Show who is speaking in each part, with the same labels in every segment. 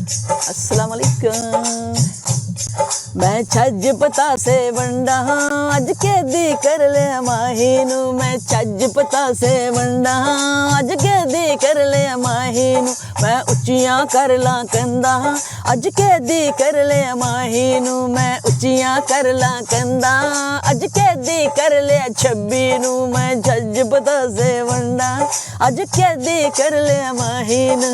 Speaker 1: अस्सलाम वालेकुम। मैं छज पता से वंडा अज के दी कर ले माहीनू। मैं छज पता से वंडा अज के दी कर ले माहीनू। मैं उच्चियां कर ला कंधा अज के दी कर ले माहीनू। मैं उच्चियां कर ला कंधा अज के दी कर ले छब्बी नू। मैं छज पता से वंडा अज के दी कर ले माहीनू।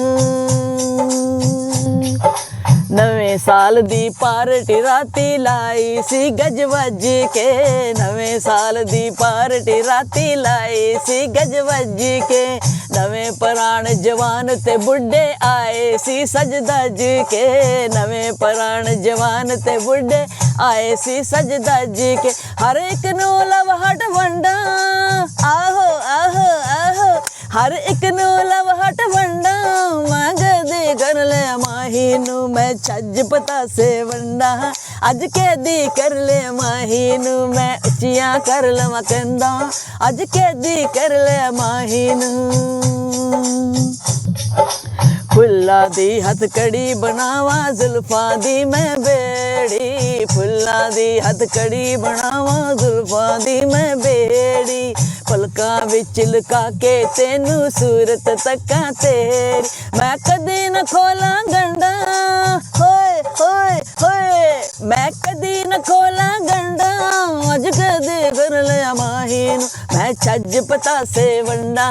Speaker 1: नवे साल दी पार्टी राती लाई सी गज वज के। नवे साल दी पार्टी राती लाई सी गज वज के। नवे पुराण जवान ते बुढ़े आए सी सज धज के। नवे पुराण जवान ते बुढ़े आए सी सज धज के। हर एक नू लव हट वंडा आहो आहो आहो। हर एक नू लव हट वंडा मांग दे कर ले माहीनू। मैं छज पता से वंडा अज के दी कर ले माहीनू। मैं उच्चियां कर लवा कंधा अज के दी कर ले माहीनू। फुल्ला दी हथकड़ी बनावा जुल्फा दी मैं बेड़ी। फुल्ला दी हथकड़ी बनावा जुल्फा दी मैं बेड़ी। पलका विच लुका के तेनू सूरत तक्का तेरी। मैं कदी न खोला गंडा होए होए होए। मैं कदी न खोला गंडा अज कदी कर ले माहीनू। मैं छज पता से वंडा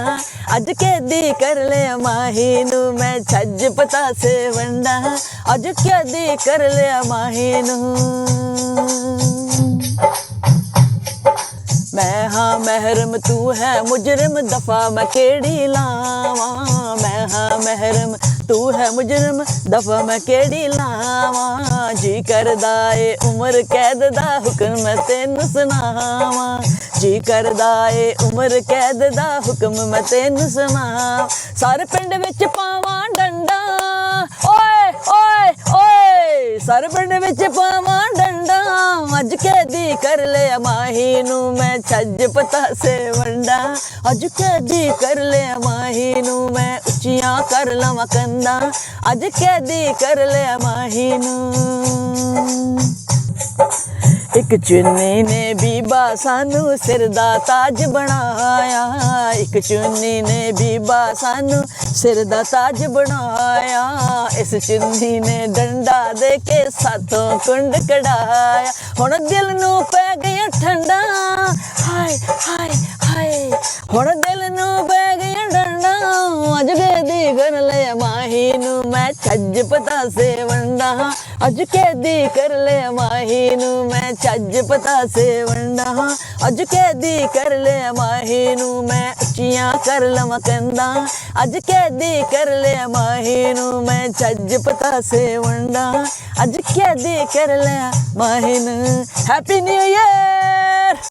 Speaker 1: अज के दी कर ले माहीनू। मैं छज पता से वंडा अज के दी कर ले माहीनू। मैं हाँ महरम तू है मुजरिम दफा मैं केड़ी लावा। मैं हाँ महरम तू है मुजरिम दफा मैं केड़ी लावा। जी करदा ए उम्र कैद दा हुक्म मैं तेनू सुनावा। जी करदा ए उम्र कैद दा हुक्म मैं तेनू सुनावा। सारे पिंड विच पावा डंडा ओए ओए ओए। सारे पिंड विच पावा डंडा अज के दी कर ले माहीनू। मैं छज पता से वंडा अज के दी कर ले माहीनू। मैं उच्चियां कर लवा कंधा अज के दी कर ले माहीनू। एक चुन्नी ने बीबा सानू सिर दा ताज बनाया। एक चुन्नी ने बीबा सानू सिर दा ताज बनाया। इस चुन्नी ने डंडा दे के साथों कुंड कढ़ाया। हुण दिल नू पै गया ठंडा हाय हाय हाय। हुण दिल नू पै गया ठंडा अज के दी कर ले माहीनू। मैं छज पता से वंडा अज के दी कर ले माहीनू। मैं छज पता से वंडा अज के दी कर ले माहीनू। मैं उच्चियां कर लवा कंधा अज के दी कर ले माहीनू। मैं छज पता से वंडा अज के दी कर ले माहीनू। Happy new year.